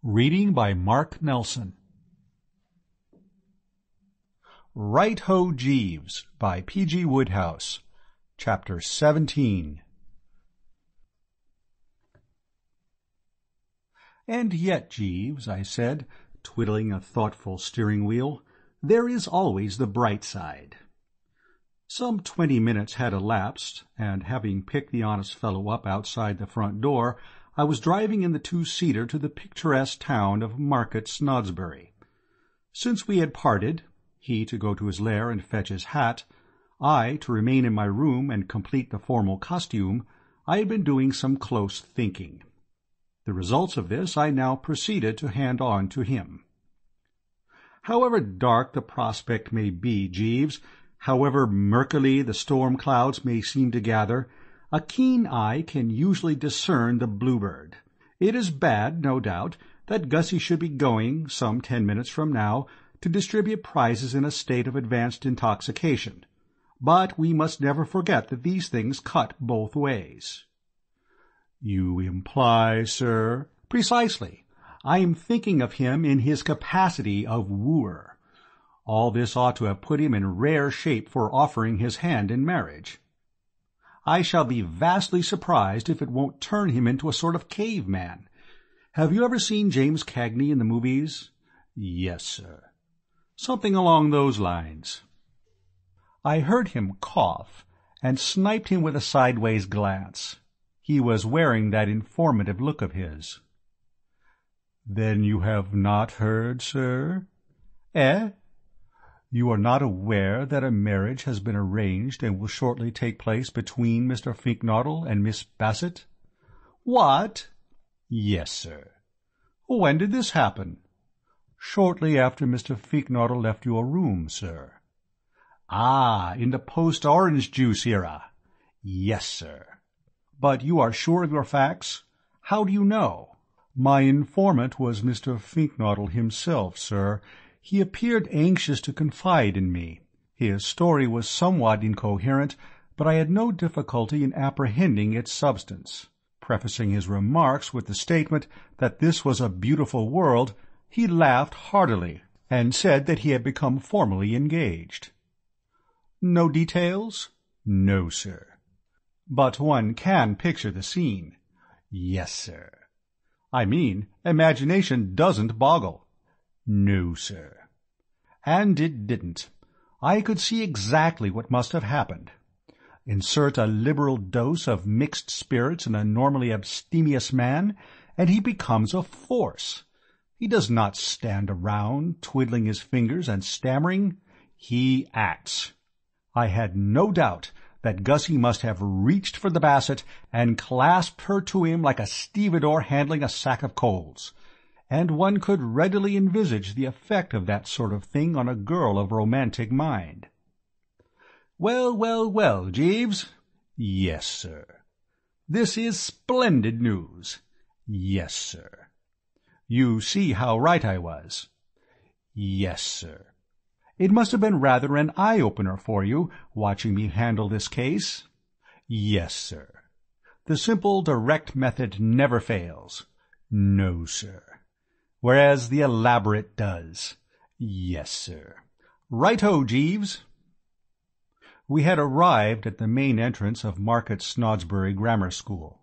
Reading by Mark Nelson. Right Ho Jeeves by P.G. Wodehouse. Chapter 17. "And yet, Jeeves," I said, twiddling a thoughtful steering wheel, "there is always the bright side." Some 20 minutes had elapsed, and having picked the honest fellow up outside the front door, I was driving in the two-seater to the picturesque town of Market Snodsbury. Since we had parted, he to go to his lair and fetch his hat, I to remain in my room and complete the formal costume, I had been doing some close thinking. The results of this I now proceeded to hand on to him. "However dark the prospect may be, Jeeves, however murkily the storm clouds may seem to gather, a keen eye can usually discern the bluebird. It is bad, no doubt, that Gussie should be going, some 10 minutes from now, to distribute prizes in a state of advanced intoxication. But we must never forget that these things cut both ways." "You imply, sir—" "Precisely. I am thinking of him in his capacity of wooer. All this ought to have put him in rare shape for offering his hand in marriage. I shall be vastly surprised if it won't turn him into a sort of caveman. Have you ever seen James Cagney in the movies?" "Yes, sir." "Something along those lines." I heard him cough, and sniped him with a sideways glance. He was wearing that informative look of his. "Then you have not heard, sir?" "Eh?" "You are not aware that a marriage has been arranged and will shortly take place between Mr. Finknottle and Miss Bassett?" "What?" "Yes, sir." "When did this happen?" "Shortly after Mr. Finknottle left your room, sir." "Ah, in the post-orange juice era?" "Yes, sir." "But you are sure of your facts? How do you know?" "My informant was Mr. Finknottle himself, sir. He appeared anxious to confide in me. His story was somewhat incoherent, but I had no difficulty in apprehending its substance. Prefacing his remarks with the statement that this was a beautiful world, he laughed heartily, and said that he had become formally engaged." "No details?" "No, sir." "But one can picture the scene." "Yes, sir." "I mean, imagination doesn't boggle." "No, sir." And it didn't. I could see exactly what must have happened. Insert a liberal dose of mixed spirits in a normally abstemious man, and he becomes a force. He does not stand around, twiddling his fingers and stammering. He acts. I had no doubt that Gussie must have reached for the Bassett and clasped her to him like a stevedore handling a sack of coals. And one could readily envisage the effect of that sort of thing on a girl of romantic mind. "Well, well, well, Jeeves." "Yes, sir." "This is splendid news." "Yes, sir." "You see how right I was." "Yes, sir." "It must have been rather an eye-opener for you, watching me handle this case." "Yes, sir." "The simple, direct method never fails." "No, sir." "Whereas the elaborate does." "Yes, sir." "Right-ho, Jeeves." We had arrived at the main entrance of Market Snodsbury Grammar School.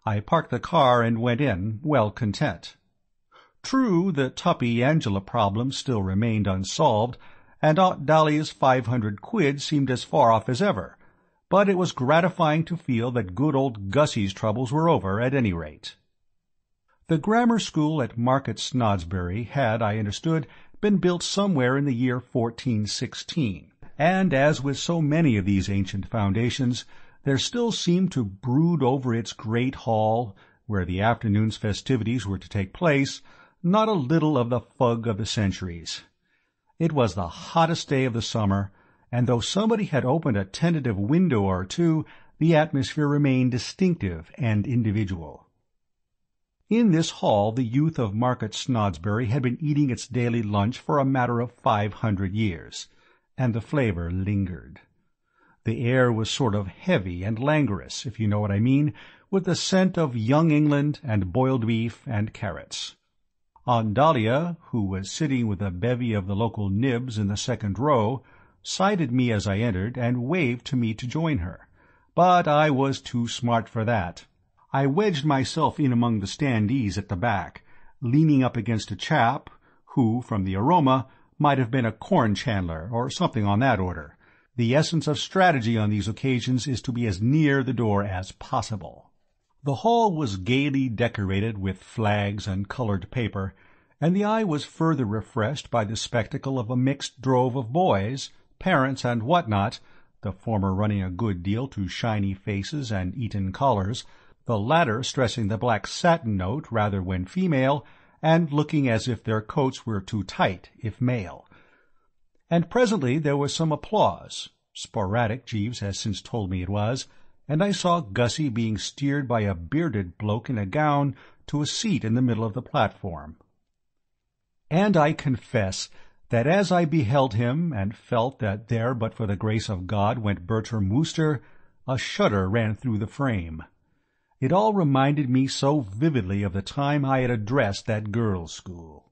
I parked the car and went in, well content. True, the Tuppy Angela problem still remained unsolved, and Aunt Dolly's 500 quid seemed as far off as ever, but it was gratifying to feel that good old Gussie's troubles were over at any rate. The grammar school at Market Snodsbury had, I understood, been built somewhere in the year 1416, and as with so many of these ancient foundations, there still seemed to brood over its great hall, where the afternoon's festivities were to take place, not a little of the fug of the centuries. It was the hottest day of the summer, and though somebody had opened a tentative window or two, the atmosphere remained distinctive and individual. In this hall the youth of Market Snodsbury had been eating its daily lunch for a matter of 500 years, and the flavour lingered. The air was sort of heavy and languorous, if you know what I mean, with the scent of young England and boiled beef and carrots. Aunt Dahlia, who was sitting with a bevy of the local nibs in the second row, sighted me as I entered and waved to me to join her, but I was too smart for that. I wedged myself in among the standees at the back, leaning up against a chap who, from the aroma, might have been a corn chandler or something on that order. The essence of strategy on these occasions is to be as near the door as possible. The hall was gaily decorated with flags and colored paper, and the eye was further refreshed by the spectacle of a mixed drove of boys, parents and what-not, the former running a good deal to shiny faces and Eton collars, the latter stressing the black satin note rather when female, and looking as if their coats were too tight if male. And presently there was some applause, sporadic, Jeeves has since told me it was, and I saw Gussie being steered by a bearded bloke in a gown to a seat in the middle of the platform. And I confess that as I beheld him and felt that there but for the grace of God went Bertram Wooster, a shudder ran through the frame. It all reminded me so vividly of the time I had addressed that girls' school.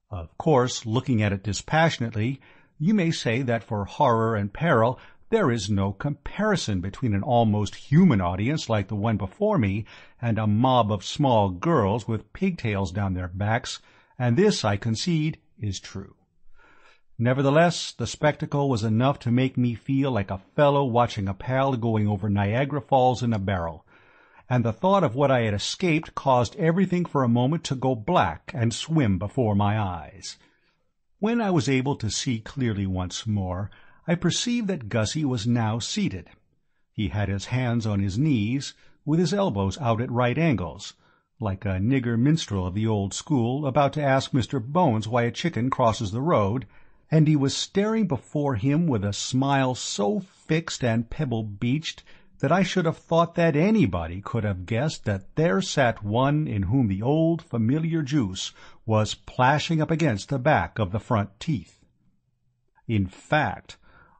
Of course, looking at it dispassionately, you may say that for horror and peril there is no comparison between an almost human audience like the one before me and a mob of small girls with pigtails down their backs, and this, I concede, is true. Nevertheless, the spectacle was enough to make me feel like a fellow watching a pal going over Niagara Falls in a barrel, and the thought of what I had escaped caused everything for a moment to go black and swim before my eyes. When I was able to see clearly once more, I perceived that Gussie was now seated. He had his hands on his knees, with his elbows out at right angles, like a nigger minstrel of the old school about to ask Mr. Bones why a chicken crosses the road, and he was staring before him with a smile so fixed and pebble-beached that I should have thought that anybody could have guessed that there sat one in whom the old familiar juice was plashing up against the back of the front teeth. In fact,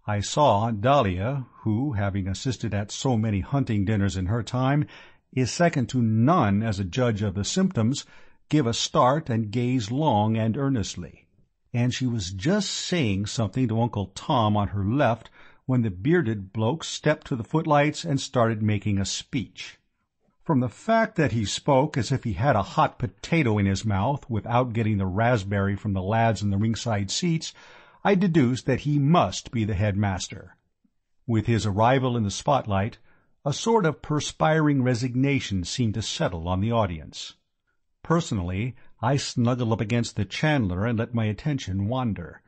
I saw Aunt Dahlia, who, having assisted at so many hunting dinners in her time, is second to none as a judge of the symptoms, give a start and gaze long and earnestly. And she was just saying something to Uncle Tom on her left when the bearded bloke stepped to the footlights and started making a speech. From the fact that he spoke as if he had a hot potato in his mouth without getting the raspberry from the lads in the ringside seats, I deduced that he must be the headmaster. With his arrival in the spotlight, a sort of perspiring resignation seemed to settle on the audience. Personally, I snuggled up against the chandler and let my attention wander.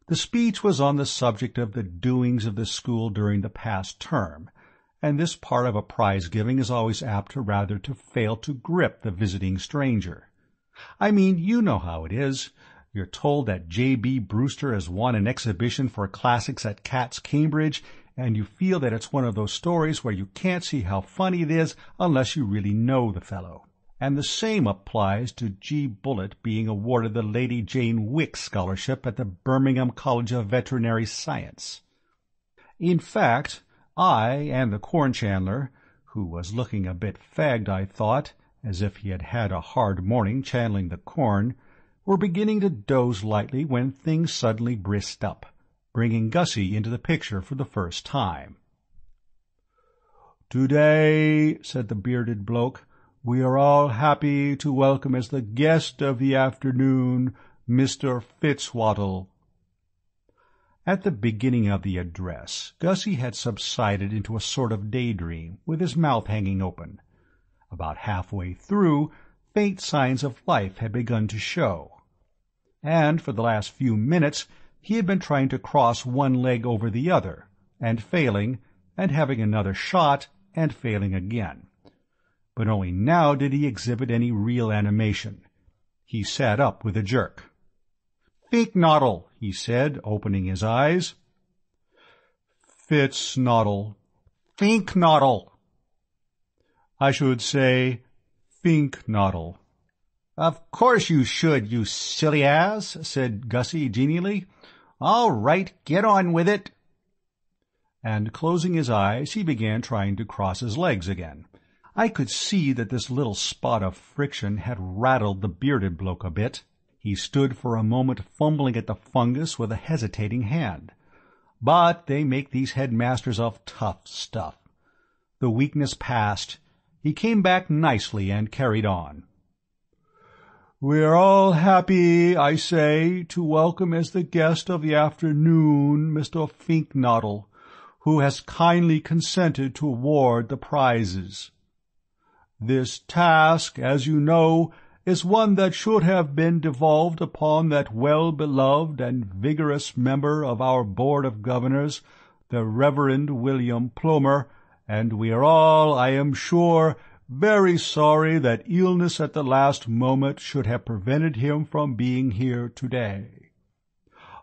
The speech was on the subject of the doings of the school during the past term, and this part of a prize-giving is always apt to fail to grip the visiting stranger. I mean, you know how it is. You're told that J.B. Brewster has won an exhibition for classics at Cat's Cambridge, and you feel that it's one of those stories where you can't see how funny it is unless you really know the fellow. And the same applies to G. Bullitt being awarded the Lady Jane Wick Scholarship at the Birmingham College of Veterinary Science. In fact, I and the corn chandler, who was looking a bit fagged, I thought, as if he had had a hard morning chandling the corn, were beginning to doze lightly when things suddenly brisked up, bringing Gussie into the picture for the first time. "Today," said the bearded bloke, "we are all happy to welcome as the guest of the afternoon Mr. Fitzwaddle." At the beginning of the address, Gussie had subsided into a sort of daydream, with his mouth hanging open. About halfway through, faint signs of life had begun to show. And for the last few minutes he had been trying to cross one leg over the other, and failing, and having another shot, and failing again. But only now did he exhibit any real animation. He sat up with a jerk. "Finknoddle," he said, opening his eyes. "Fitznaddle." "Finknoddle." "I should say Finknoddle." "Of course you should, you silly ass," said Gussie genially. "All right, get on with it." And closing his eyes, he began trying to cross his legs again. I could see that this little spot of friction had rattled the bearded bloke a bit. He stood for a moment fumbling at the fungus with a hesitating hand. But they make these headmasters of tough stuff. The weakness passed. He came back nicely and carried on. "We're all happy, I say, to welcome as the guest of the afternoon Mr. Finknottle, who has kindly consented to award the prizes. This task, as you know, is one that should have been devolved upon that well-beloved and vigorous member of our Board of Governors, the Reverend William Plumer, and we are all, I am sure, very sorry that illness at the last moment should have prevented him from being here today.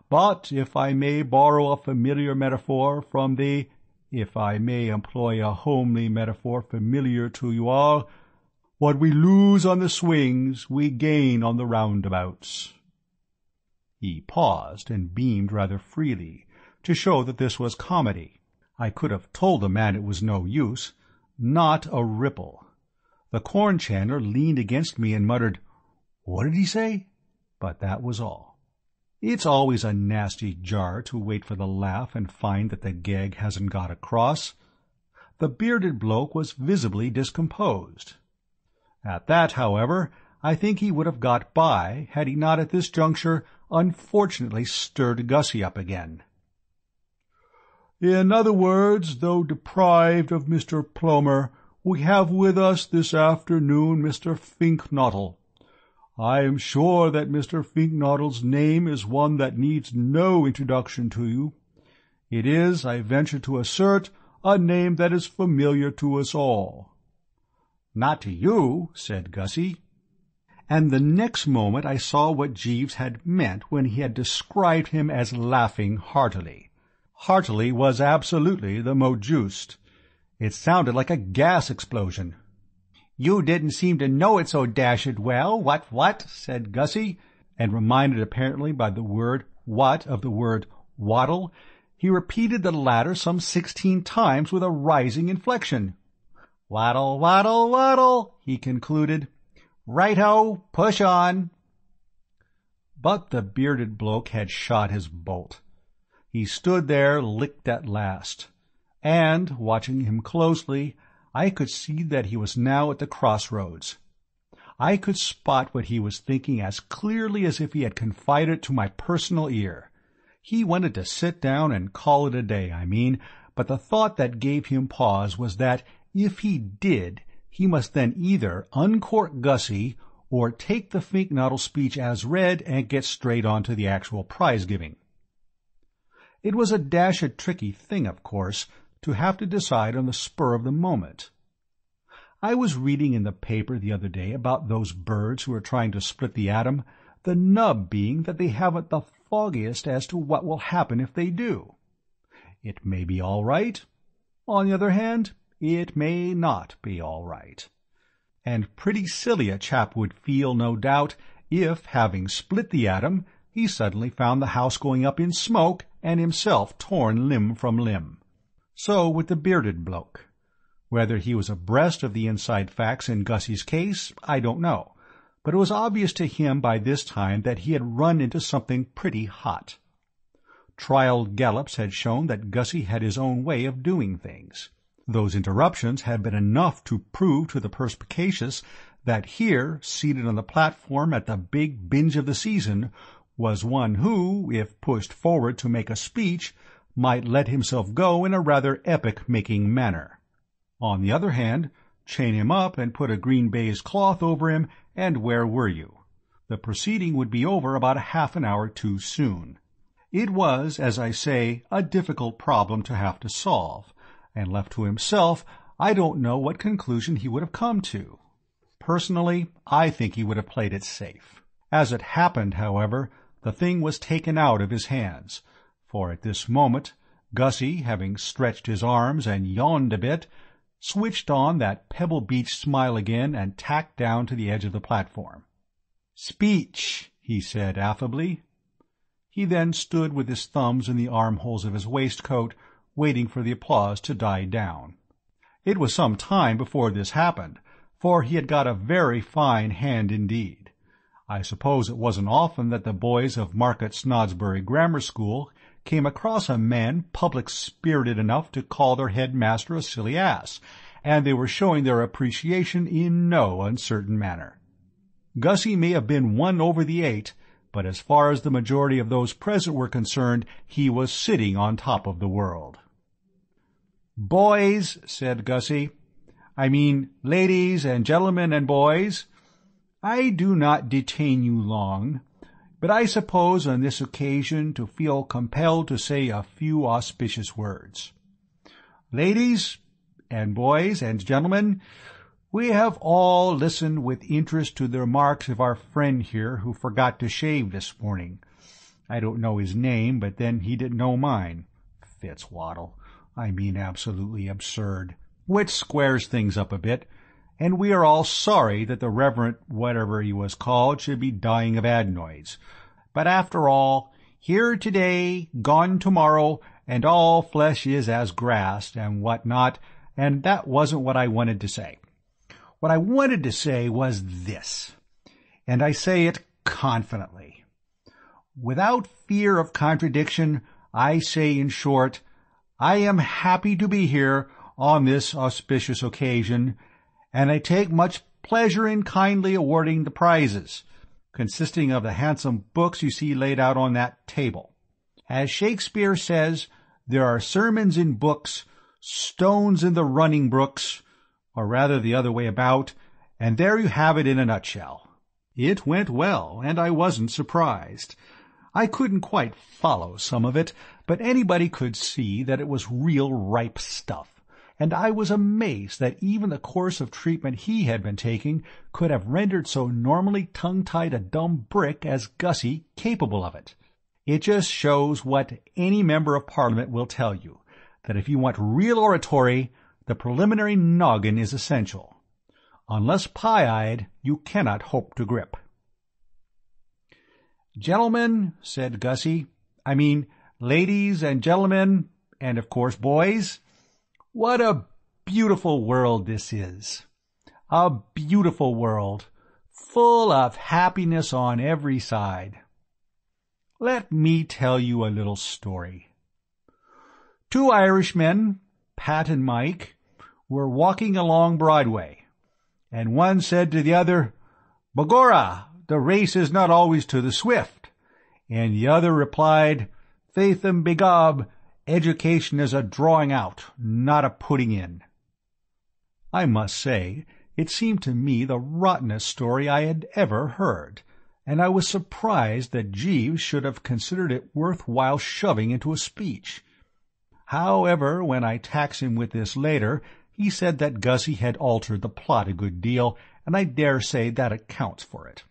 But if I may borrow a familiar metaphor from if I may employ a homely metaphor familiar to you all, what we lose on the swings we gain on the roundabouts." He paused and beamed rather freely, to show that this was comedy. I could have told the man it was no use. Not a ripple. The corn chandler leaned against me and muttered, "What did he say?" But that was all. It's always a nasty jar to wait for the laugh and find that the gag hasn't got across. The bearded bloke was visibly discomposed. At that, however, I think he would have got by had he not at this juncture unfortunately stirred Gussie up again. "In other words, though deprived of Mr. Plumer, we have with us this afternoon Mr. Finknottle. I am sure that Mr. Finknottle's name is one that needs no introduction to you. It is, I venture to assert, a name that is familiar to us all." "Not to you," said Gussie. And the next moment I saw what Jeeves had meant when he had described him as laughing heartily. Heartily was absolutely the mot juste. It sounded like a gas explosion. "You didn't seem to know it so dashed well, what?" said Gussie, and reminded apparently by the word what of the word waddle, he repeated the latter some 16 times with a rising inflection. "Waddle, waddle, waddle," he concluded. "Right-ho, push on." But the bearded bloke had shot his bolt. He stood there licked at last, and, watching him closely, I could see that he was now at the crossroads. I could spot what he was thinking as clearly as if he had confided it to my personal ear. He wanted to sit down and call it a day, I mean, but the thought that gave him pause was that, if he did, he must then either uncork Gussie or take the Finknottle speech as read and get straight on to the actual prize-giving. It was a dashed tricky thing, of course, to have to decide on the spur of the moment. I was reading in the paper the other day about those birds who are trying to split the atom, the nub being that they haven't the foggiest as to what will happen if they do. It may be all right. On the other hand, it may not be all right. And pretty silly a chap would feel, no doubt, if, having split the atom, he suddenly found the house going up in smoke and himself torn limb from limb. So with the bearded bloke. Whether he was abreast of the inside facts in Gussie's case, I don't know, but it was obvious to him by this time that he had run into something pretty hot. Trial gallops had shown that Gussie had his own way of doing things. Those interruptions had been enough to prove to the perspicacious that here, seated on the platform at the big binge of the season, was one who, if pushed forward to make a speech, might let himself go in a rather epic-making manner. On the other hand, chain him up and put a green baize cloth over him, and where were you? The proceeding would be over about a half an hour too soon. It was, as I say, a difficult problem to have to solve, and left to himself, I don't know what conclusion he would have come to. Personally, I think he would have played it safe. As it happened, however, the thing was taken out of his hands, for at this moment Gussie, having stretched his arms and yawned a bit, switched on that Pebble Beach smile again and tacked down to the edge of the platform. "Speech," he said affably. He then stood with his thumbs in the armholes of his waistcoat, waiting for the applause to die down. It was some time before this happened, for he had got a very fine hand indeed. I suppose it wasn't often that the boys of Market Snodsbury Grammar School came across a man public-spirited enough to call their headmaster a silly ass, and they were showing their appreciation in no uncertain manner. Gussie may have been 1 over the 8, but as far as the majority of those present were concerned, he was sitting on top of the world. "Boys," said Gussie, ladies and gentlemen and boys, I do not detain you long, but I suppose on this occasion to feel compelled to say a few auspicious words. Ladies and boys and gentlemen, we have all listened with interest to the remarks of our friend here who forgot to shave this morning. I don't know his name, but then he didn't know mine. Fitzwaddle. Absolutely absurd. Which squares things up a bit, and we are all sorry that the Reverend whatever he was called should be dying of adenoids. But after all, here today, gone tomorrow, and all flesh is as grass, and what not, and that wasn't what I wanted to say. What I wanted to say was this, and I say it confidently. Without fear of contradiction, I say in short, I am happy to be here on this auspicious occasion, and I take much pleasure in kindly awarding the prizes, consisting of the handsome books you see laid out on that table. As Shakespeare says, there are sermons in books, stones in the running brooks, or rather the other way about, and there you have it in a nutshell. It went well, and I wasn't surprised. I couldn't quite follow some of it, but anybody could see that it was real ripe stuff, and I was amazed that even the course of treatment he had been taking could have rendered so normally tongue-tied a dumb brick as Gussie capable of it. It just shows what any member of Parliament will tell you, that if you want real oratory, the preliminary noggin is essential. Unless pie-eyed, you cannot hope to grip. "Gentlemen," said Gussie, ladies and gentlemen, and of course boys, what a beautiful world this is. A beautiful world, full of happiness on every side. Let me tell you a little story. 2 Irishmen, Pat and Mike, were walking along Broadway, and one said to the other, "Begorra, the race is not always to the swift," and the other replied, "Faith and begob, education is a drawing out, not a putting in." I must say, it seemed to me the rottenest story I had ever heard, and I was surprised that Jeeves should have considered it worth while shoving into a speech. However, when I taxed him with this later, he said that Gussie had altered the plot a good deal, and I dare say that accounts for it.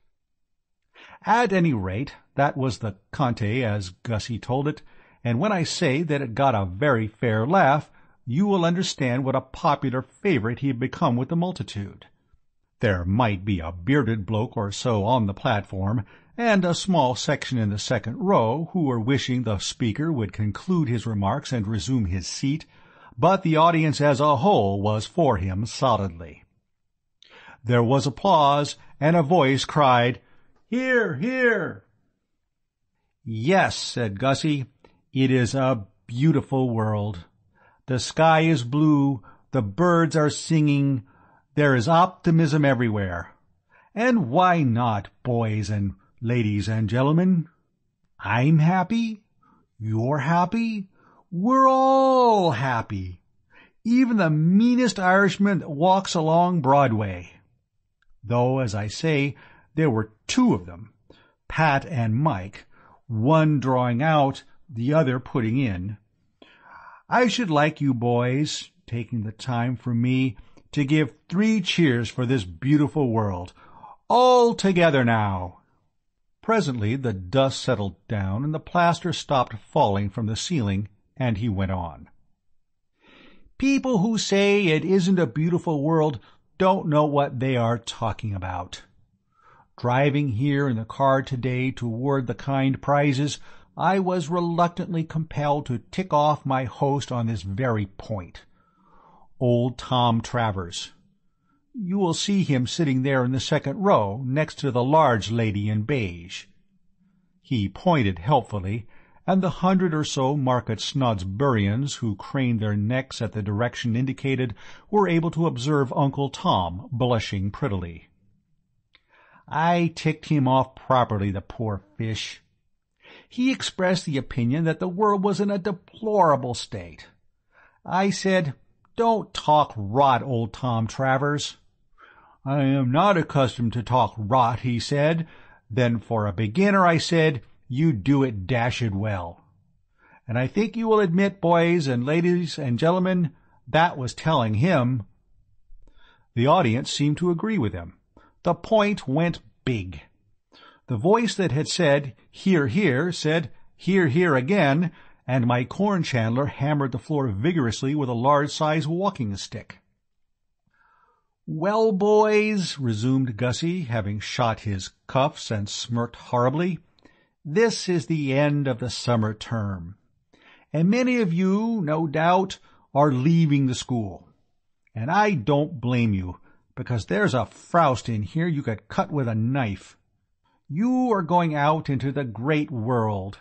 At any rate, that was the Conte as Gussie told it, and when I say that it got a very fair laugh, you will understand what a popular favorite he had become with the multitude. There might be a bearded bloke or so on the platform, and a small section in the second row who were wishing the speaker would conclude his remarks and resume his seat, but the audience as a whole was for him solidly. There was applause, and a voice cried, "Hear, hear!" "Yes," said Gussie, "it is a beautiful world. The sky is blue, the birds are singing, there is optimism everywhere. And why not, boys and ladies and gentlemen? I'm happy, you're happy, we're all happy. Even the meanest Irishman that walks along Broadway. Though, as I say, there were 2 of them, Pat and Mike, one drawing out, the other putting in. I should like you boys, taking the time from me, to give 3 cheers for this beautiful world. All together now." Presently the dust settled down and the plaster stopped falling from the ceiling, and he went on. "People who say it isn't a beautiful world don't know what they are talking about. Driving here in the car today toward the kind prizes, I was reluctantly compelled to tick off my host on this very point. old Tom Travers. You will see him sitting there in the second row, next to the large lady in beige." He pointed helpfully, and the 100 or so Market Snodsburians who craned their necks at the direction indicated were able to observe Uncle Tom blushing prettily. "I ticked him off properly, the poor fish. He expressed the opinion that the world was in a deplorable state. I said, 'Don't talk rot, old Tom Travers.' 'I am not accustomed to talk rot,' he said. Then for a beginner, I said, 'You do it dashed well.' And I think you will admit, boys and ladies and gentlemen, that was telling him." The audience seemed to agree with him. The point went big. The voice that had said, "Hear, hear," said, "Hear, hear" again, and my corn chandler hammered the floor vigorously with a large-sized walking stick. "Well, boys," resumed Gussie, having shot his cuffs and smirked horribly, "this is the end of the summer term, and many of you, no doubt, are leaving the school. And I don't blame you, because there's a frowst in here you could cut with a knife. You are going out into the great world.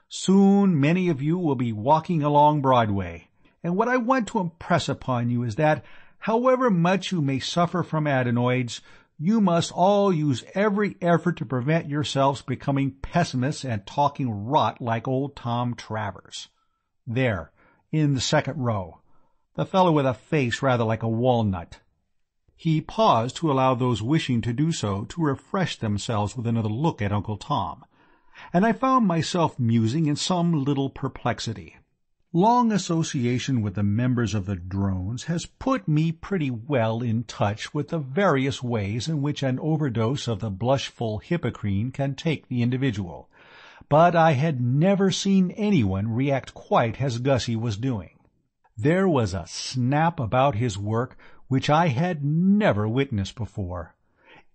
Soon many of you will be walking along Broadway, and what I want to impress upon you is that, however much you may suffer from adenoids, you must all use every effort to prevent yourselves becoming pessimists and talking rot like old Tom Travers. There, in the second row, the fellow with a face rather like a walnut." He paused to allow those wishing to do so to refresh themselves with another look at Uncle Tom, and I found myself musing in some little perplexity. Long association with the members of the drones has put me pretty well in touch with the various ways in which an overdose of the blushful hippocrene can take the individual, but I had never seen anyone react quite as Gussie was doing. There was a snap about his work which I had never witnessed before,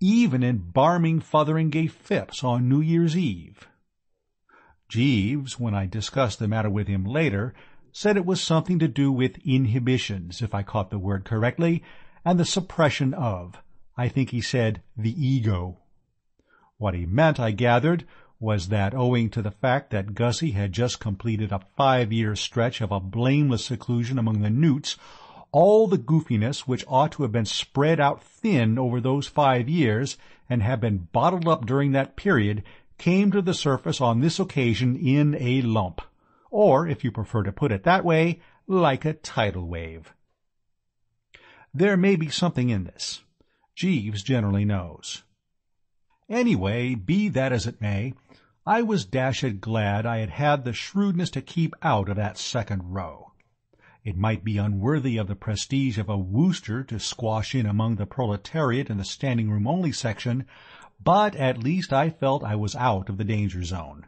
even in barming Fotheringay Phipps on New Year's Eve. Jeeves, when I discussed the matter with him later, said it was something to do with inhibitions, if I caught the word correctly, and the suppression of, I think he said, the ego. What he meant, I gathered, was that owing to the fact that Gussie had just completed a 5-year stretch of a blameless seclusion among the newts, all the goofiness which ought to have been spread out thin over those 5 years and have been bottled up during that period came to the surface on this occasion in a lump, or, if you prefer to put it that way, like a tidal wave. There may be something in this. Jeeves generally knows. Anyway, be that as it may, I was dashed glad I had had the shrewdness to keep out of that second row. It might be unworthy of the prestige of a Wooster to squash in among the proletariat in the standing-room-only section, but at least I felt I was out of the danger zone.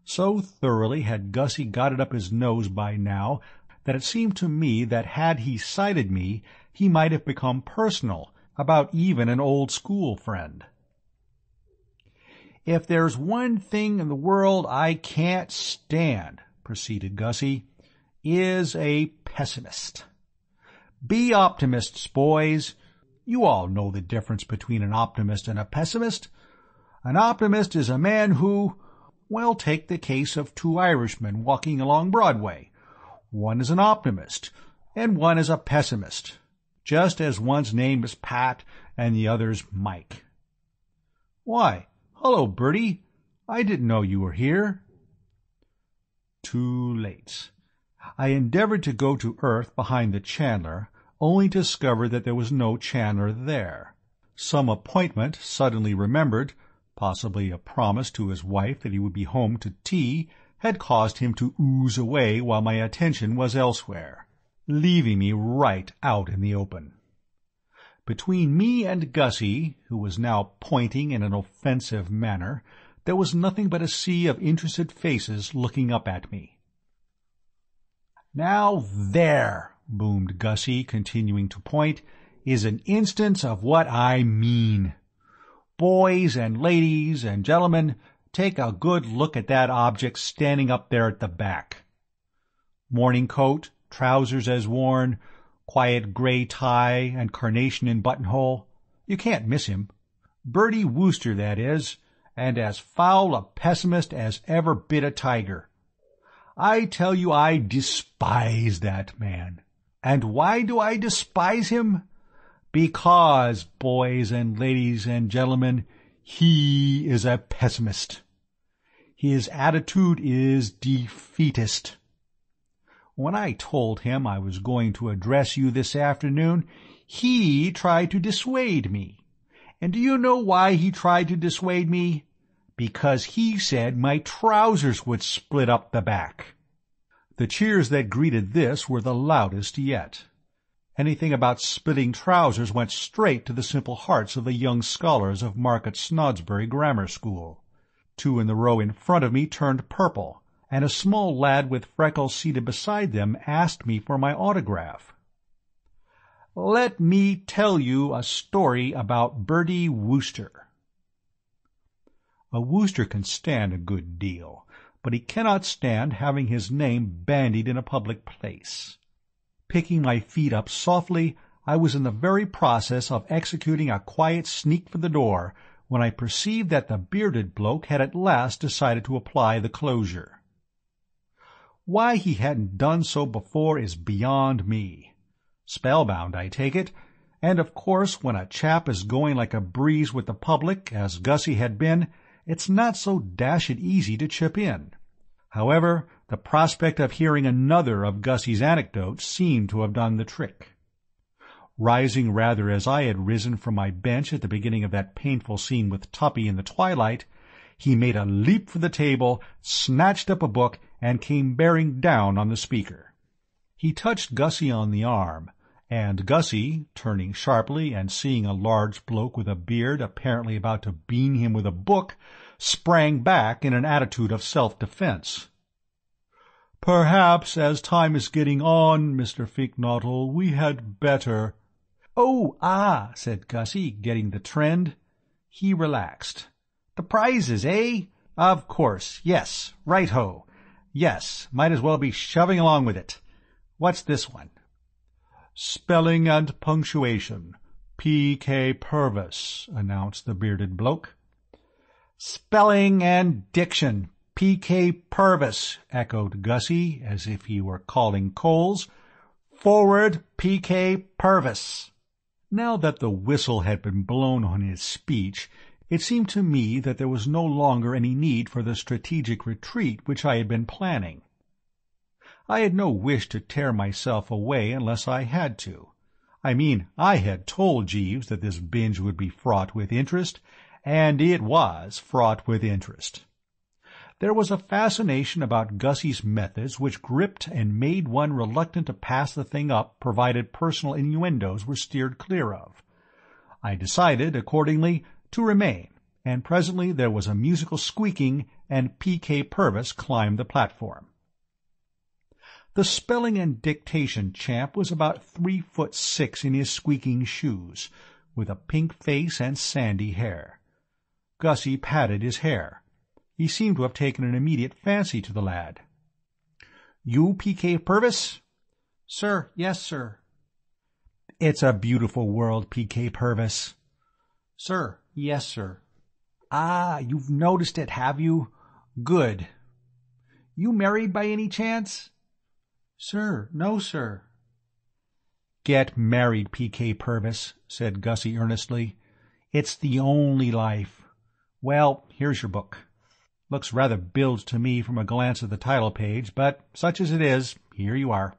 So thoroughly had Gussie got it up his nose by now that it seemed to me that had he sighted me, he might have become personal about even an old school friend. "If there's one thing in the world I can't stand," proceeded Gussie, "is a pessimist. Be optimists, boys. You all know the difference between an optimist and a pessimist. An optimist is a man who, well, take the case of 2 Irishmen walking along Broadway. One is an optimist, and one is a pessimist, just as one's name is Pat and the other's Mike. Why, hello, Bertie. I didn't know you were here." Too late. I endeavored to go to earth behind the chandler, only to discover that there was no chandler there. Some appointment, suddenly remembered, possibly a promise to his wife that he would be home to tea, had caused him to ooze away while my attention was elsewhere, leaving me right out in the open. Between me and Gussie, who was now pointing in an offensive manner, there was nothing but a sea of interested faces looking up at me. "Now there," boomed Gussie, continuing to point, "is an instance of what I mean. Boys and ladies and gentlemen, take a good look at that object standing up there at the back. Morning coat, trousers as worn, quiet gray tie and carnation in buttonhole. You can't miss him. Bertie Wooster, that is, and as foul a pessimist as ever bit a tiger. I tell you, I despise that man. And why do I despise him? Because, boys and ladies and gentlemen, he is a pessimist. His attitude is defeatist. When I told him I was going to address you this afternoon, he tried to dissuade me. And do you know why he tried to dissuade me? Because he said my trousers would split up the back. The cheers that greeted this were the loudest yet. Anything about splitting trousers went straight to the simple hearts of the young scholars of Market Snodsbury Grammar School. Two in the row in front of me turned purple, and a small lad with freckles seated beside them asked me for my autograph. Let me tell you a story about Bertie Wooster. A Wooster can stand a good deal, but he cannot stand having his name bandied in a public place. Picking my feet up softly, I was in the very process of executing a quiet sneak for the door when I perceived that the bearded bloke had at last decided to apply the closure. Why he hadn't done so before is beyond me. Spellbound, I take it, and of course when a chap is going like a breeze with the public, as Gussie had been, it's not so dashed easy to chip in. However, the prospect of hearing another of Gussie's anecdotes seemed to have done the trick. Rising rather as I had risen from my bench at the beginning of that painful scene with Tuppy in the twilight, he made a leap for the table, snatched up a book, and came bearing down on the speaker. He touched Gussie on the arm, and Gussie, turning sharply and seeing a large bloke with a beard apparently about to bean him with a book, sprang back in an attitude of self-defense. "Perhaps, as time is getting on, Mr. Finknottle, we had better—" "Oh, said Gussie, getting the trend. He relaxed. "The prizes, eh? Of course, yes, right-ho. Yes, might as well be shoving along with it. What's this one?" "Spelling and punctuation. P.K. Purvis," announced the bearded bloke. "Spelling and diction. P.K. Purvis," echoed Gussie, as if he were calling coals. "Forward, P.K. Purvis." Now that the whistle had been blown on his speech, it seemed to me that there was no longer any need for the strategic retreat which I had been planning. I had no wish to tear myself away unless I had to. I mean, I had told Jeeves that this binge would be fraught with interest, and it was fraught with interest. There was a fascination about Gussie's methods which gripped and made one reluctant to pass the thing up provided personal innuendos were steered clear of. I decided, accordingly, to remain, and presently there was a musical squeaking, and P.K. Purvis climbed the platform. The spelling and dictation champ was about 3'6" in his squeaking shoes, with a pink face and sandy hair. Gussie patted his hair. He seemed to have taken an immediate fancy to the lad. "You P.K. Purvis?" "Sir, yes, sir." "It's a beautiful world, P.K. Purvis." "Sir, yes, sir." "Ah, you've noticed it, have you? Good. You married by any chance?" "Sir, no, sir." "Get married, P.K. Purvis," said Gussie earnestly. "It's the only life. Well, here's your book. Looks rather bilged to me from a glance at the title page, but such as it is, here you are."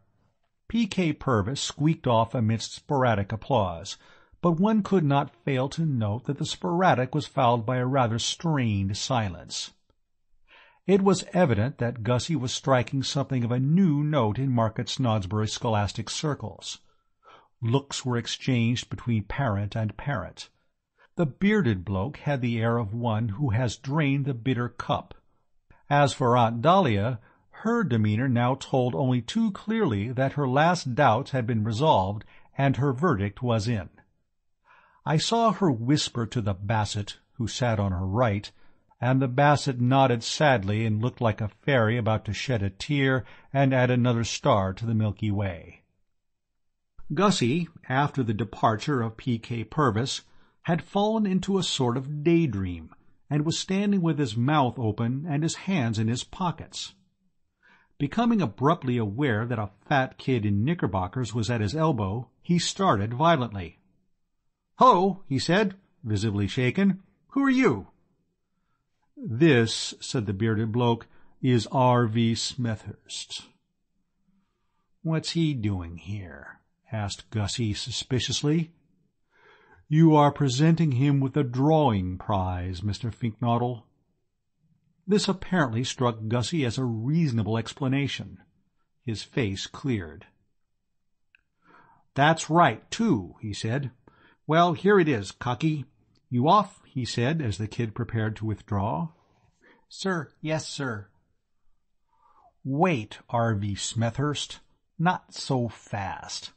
P.K. Purvis squeaked off amidst sporadic applause, but one could not fail to note that the sporadic was followed by a rather strained silence. It was evident that Gussie was striking something of a new note in Market Snodsbury scholastic circles. Looks were exchanged between parent and parent. The bearded bloke had the air of one who has drained the bitter cup. As for Aunt Dahlia, her demeanor now told only too clearly that her last doubts had been resolved and her verdict was in. I saw her whisper to the Basset, who sat on her right, and the Basset nodded sadly and looked like a fairy about to shed a tear and add another star to the Milky Way. Gussie, after the departure of P.K. Purvis, had fallen into a sort of daydream, and was standing with his mouth open and his hands in his pockets. Becoming abruptly aware that a fat kid in knickerbockers was at his elbow, he started violently. "Ho!" he said, visibly shaken. "Who are you?" "This," said the bearded bloke, "is R.V. Smethurst." "What's he doing here?" asked Gussie suspiciously. "You are presenting him with a drawing prize, Mr. Finknottle." This apparently struck Gussie as a reasonable explanation. His face cleared. "That's right, too," he said. "Well, here it is, Cocky. You off?" he said, as the kid prepared to withdraw. "Sir, yes, sir." "Wait, R.V. Smethurst. Not so fast.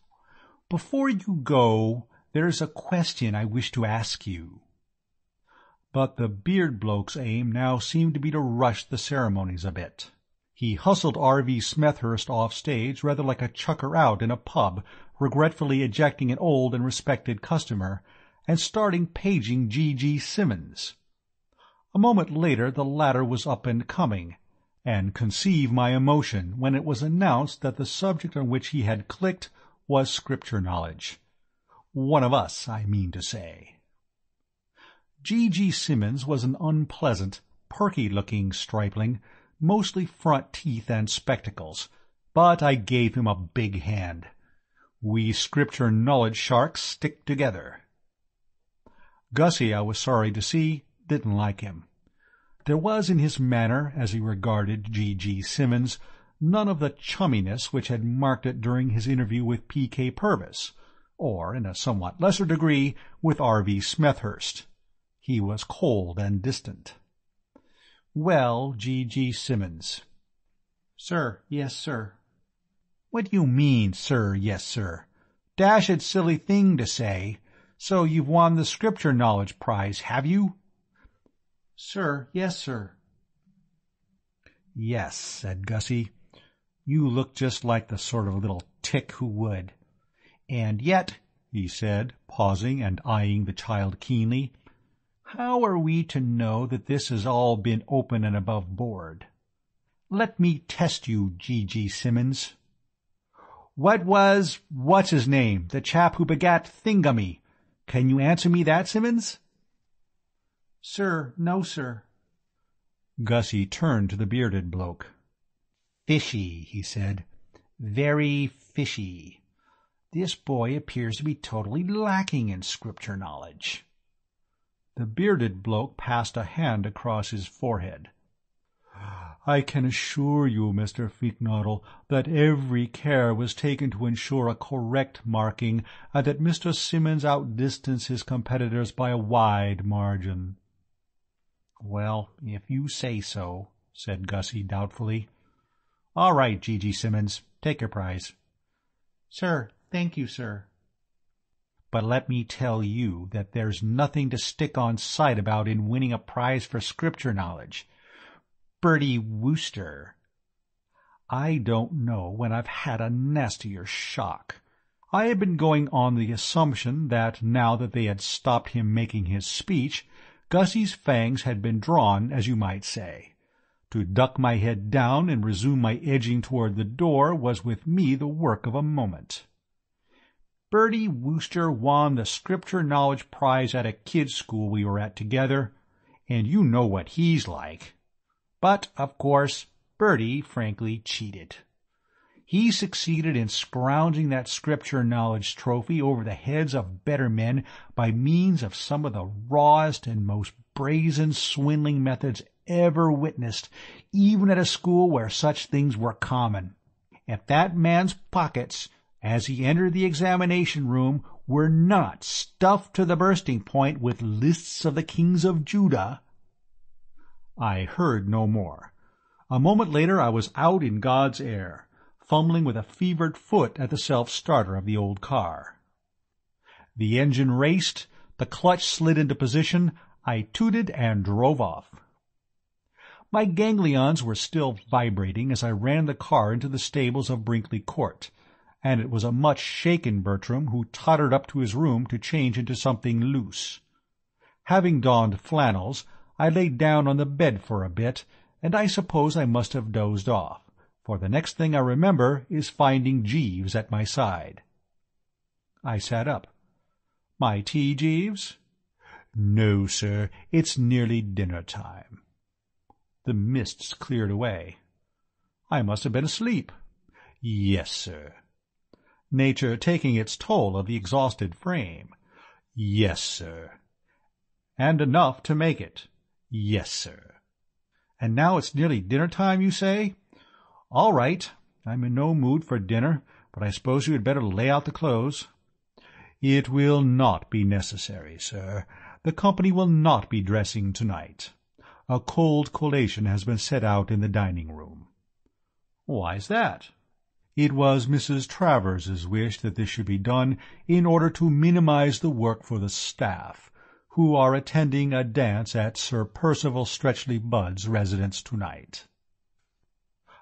Before you go, there's a question I wish to ask you." But the beard bloke's aim now seemed to be to rush the ceremonies a bit. He hustled R.V. Smethurst off stage rather like a chucker-out in a pub, regretfully ejecting an old and respected customer, and starting paging G.G. Simmons. A moment later the latter was up and coming, and conceive my emotion when it was announced that the subject on which he had clicked was Scripture knowledge. One of us, I mean to say. G.G. Simmons was an unpleasant, perky-looking stripling, mostly front teeth and spectacles, but I gave him a big hand. We Scripture knowledge sharks stick together. Gussie, I was sorry to see, didn't like him. There was in his manner, as he regarded G.G. Simmons, none of the chumminess which had marked it during his interview with P.K. Purvis, or, in a somewhat lesser degree, with R.V. Smethurst. He was cold and distant. "Well, G.G. Simmons." "Sir, yes, sir." "What do you mean, sir, yes, sir? Dashed silly thing to say. So you've won the Scripture knowledge prize, have you?" "Sir, yes, sir." "Yes," said Gussie. "You look just like the sort of little tick who would. And yet," he said, pausing and eyeing the child keenly, "how are we to know that this has all been open and above board? Let me test you, G.G. Simmons. What was what's-his-name, the chap who begat Thingummy? Can you answer me that, Simmons?" "Sir, no, sir." Gussie turned to the bearded bloke. "Fishy," he said. "Very fishy. This boy appears to be totally lacking in Scripture knowledge." The bearded bloke passed a hand across his forehead. "I can assure you, Mr. Finknottle, that every care was taken to ensure a correct marking, and that Mr. Simmons outdistanced his competitors by a wide margin." "Well, if you say so," said Gussie doubtfully. "All right, G.G. Simmons, take your prize." "Sir, thank you, sir." "But let me tell you that there's nothing to stick on sight about in winning a prize for Scripture knowledge. Bertie Wooster. I don't know when I've had a nastier shock. I had been going on the assumption that, now that they had stopped him making his speech, Gussie's fangs had been drawn, as you might say. To duck my head down and resume my edging toward the door was with me the work of a moment. Bertie Wooster won the Scripture knowledge prize at a kids' school we were at together, and you know what he's like. But, of course, Bertie frankly cheated. He succeeded in scrounging that Scripture knowledge trophy over the heads of better men by means of some of the rawest and most brazen swindling methods ever witnessed, even at a school where such things were common. If that man's pockets, as he entered the examination room, were not stuffed to the bursting point with lists of the kings of Judah— I heard no more. A moment later I was out in God's air, fumbling with a fevered foot at the self-starter of the old car. The engine raced, the clutch slid into position, I tooted and drove off. My ganglions were still vibrating as I ran the car into the stables of Brinkley Court, and it was a much shaken Bertram who tottered up to his room to change into something loose. Having donned flannels, I laid down on the bed for a bit, and I suppose I must have dozed off, for the next thing I remember is finding Jeeves at my side. I sat up. "My tea, Jeeves?" "No, sir, it's nearly dinner-time." The mists cleared away. I must have been asleep. "Yes, sir." Nature taking its toll of the exhausted frame. "Yes, sir." "And enough to make it." "Yes, sir." "And now it's nearly dinner-time, you say? All right. I'm in no mood for dinner, but I suppose you had better lay out the clothes." "It will not be necessary, sir. The company will not be dressing tonight. A cold collation has been set out in the dining-room." "Why's that?" "It was Mrs. Travers's wish that this should be done in order to minimize the work for the staff, who are attending a dance at Sir Percival Stretchley Budd's residence tonight."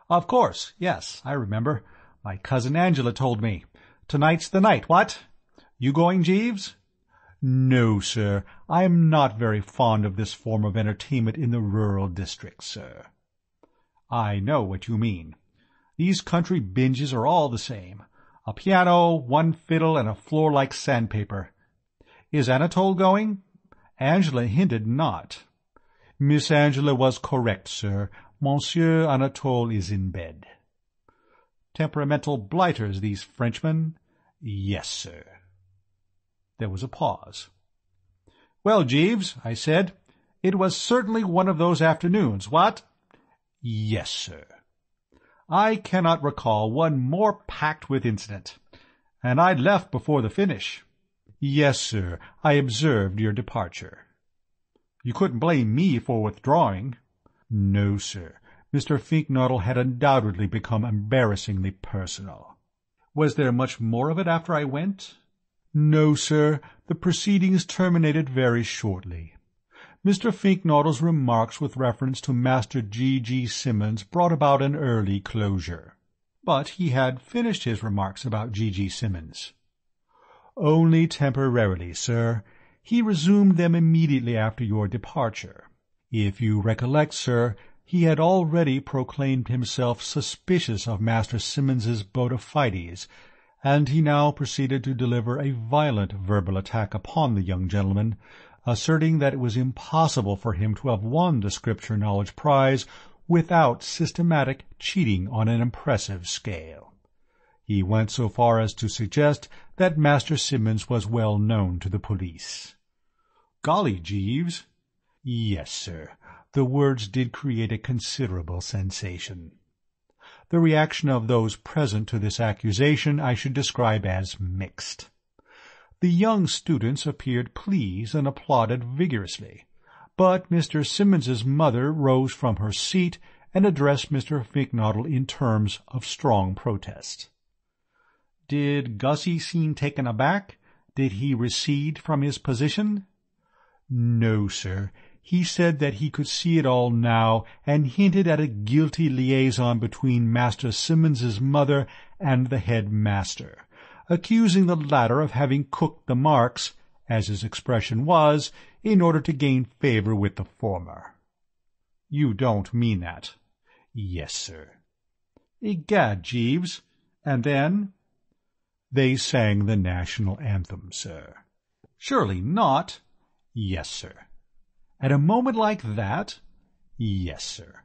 "Of course, yes, I remember. My cousin Angela told me. Tonight's the night, what? You going, Jeeves?" "No, sir. I am not very fond of this form of entertainment in the rural districts, sir." "I know what you mean. These country binges are all the same. A piano, one fiddle, and a floor like sandpaper. Is Anatole going?" "Angela hinted not." "Miss Angela was correct, sir. Monsieur Anatole is in bed." "Temperamental blighters, these Frenchmen." "Yes, sir." There was a pause. "Well, Jeeves," I said, "it was certainly one of those afternoons, what?" "Yes, sir." "I cannot recall one more packed with incident. And I left before the finish." "Yes, sir. I observed your departure." "You couldn't blame me for withdrawing." "No, sir. Mr. Finknottle had undoubtedly become embarrassingly personal." "Was there much more of it after I went?" "No, sir. The proceedings terminated very shortly. Mr. Finknottle's remarks with reference to Master G. Simmons brought about an early closure." "But he had finished his remarks about G. Simmons." "Only temporarily, sir. He resumed them immediately after your departure. If you recollect, sir, he had already proclaimed himself suspicious of Master Simmons's bona fides, and he now proceeded to deliver a violent verbal attack upon the young gentleman, asserting that it was impossible for him to have won the Scripture Knowledge Prize without systematic cheating on an impressive scale. He went so far as to suggest that Master Simmons was well known to the police." "Golly, Jeeves." "Yes, sir. The words did create a considerable sensation. The reaction of those present to this accusation I should describe as mixed. The young students appeared pleased and applauded vigorously, but Mr. Simmons's mother rose from her seat and addressed Mr. Finknottle in terms of strong protest. "Did Gussie seem taken aback? Did he recede from his position?" "No, sir. He said that he could see it all now, and hinted at a guilty liaison between Master Simmons's mother and the head-master, accusing the latter of having cooked the marks, as his expression was, in order to gain favor with the former." "You don't mean that?" "Yes, sir." "Egad, Jeeves. And then?" "They sang the national anthem, sir." "Surely not." "Yes, sir." "At a moment like that?" "Yes, sir."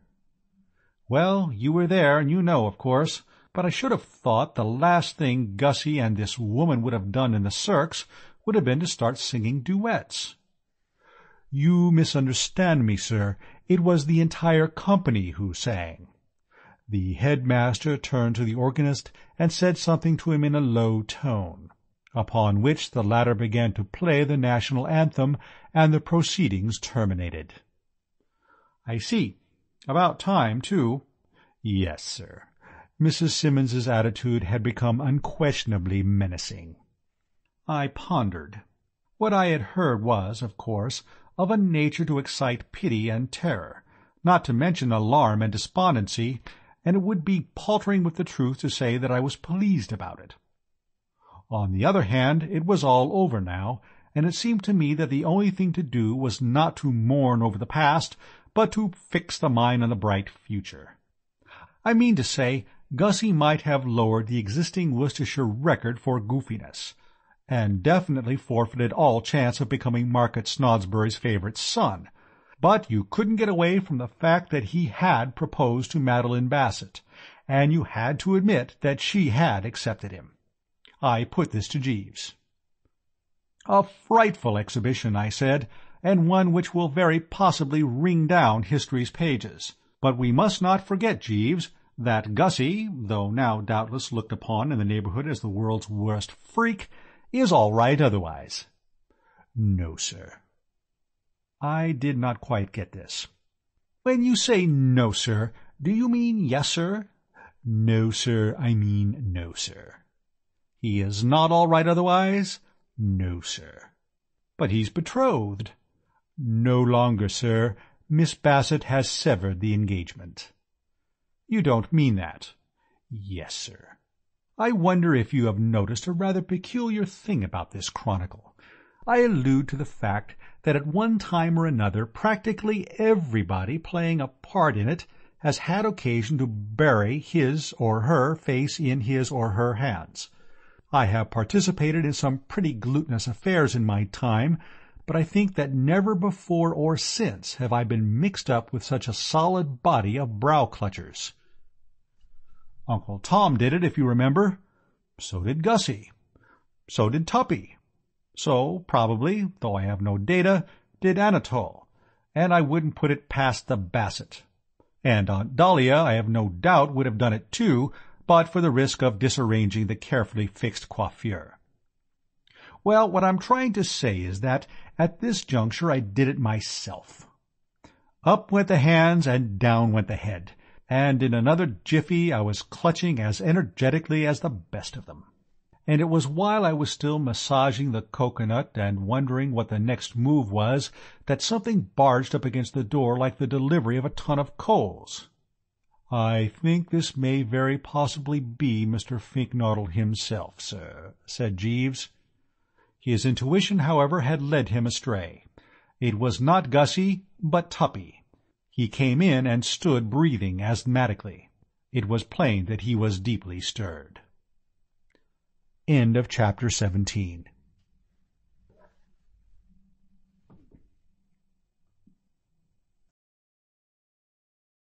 "Well, you were there, and you know, of course, but I should have thought the last thing Gussie and this woman would have done in the circus would have been to start singing duets." "You misunderstand me, sir. It was the entire company who sang." The headmaster turned to the organist and said something to him in a low tone, upon which the latter began to play the national anthem, and the proceedings terminated. "I see. About time, too." "Yes, sir." Mrs. Simmons's attitude had become unquestionably menacing. I pondered. What I had heard was, of course, of a nature to excite pity and terror, not to mention alarm and despondency, and it would be paltering with the truth to say that I was pleased about it. On the other hand, it was all over now, and it seemed to me that the only thing to do was not to mourn over the past, but to fix the mind on the bright future. I mean to say, Gussie might have lowered the existing Worcestershire record for goofiness, and definitely forfeited all chance of becoming Margaret Snodsbury's favourite son, but you couldn't get away from the fact that he had proposed to Madeline Bassett, and you had to admit that she had accepted him. I put this to Jeeves. "A frightful exhibition," I said, "and one which will very possibly ring down history's pages. But we must not forget, Jeeves, that Gussie, though now doubtless looked upon in the neighbourhood as the world's worst freak, is all right otherwise." "No, sir." I did not quite get this. "When you say no, sir, do you mean yes, sir?" "No, sir, I mean no, sir." "He is not all right otherwise?" "No, sir." "But he's betrothed." "No longer, sir. Miss Bassett has severed the engagement." "You don't mean that?" "Yes, sir." I wonder if you have noticed a rather peculiar thing about this chronicle. I allude to the fact that at one time or another practically everybody playing a part in it has had occasion to bury his or her face in his or her hands. I have participated in some pretty glutinous affairs in my time, but I think that never before or since have I been mixed up with such a solid body of brow-clutchers. Uncle Tom did it, if you remember. So did Gussie. So did Tuppy. So, probably, though I have no data, did Anatole, and I wouldn't put it past the Bassett. And Aunt Dahlia, I have no doubt, would have done it too, but for the risk of disarranging the carefully fixed coiffure. Well, what I'm trying to say is that at this juncture I did it myself. Up went the hands and down went the head, and in another jiffy I was clutching as energetically as the best of them. And it was while I was still massaging the cocoanut and wondering what the next move was that something barged up against the door like the delivery of a ton of coals. "I think this may very possibly be Mr. Finknottle himself, sir," said Jeeves. His intuition, however, had led him astray. It was not Gussie, but Tuppy. He came in and stood breathing asthmatically. It was plain that he was deeply stirred. End of chapter 17.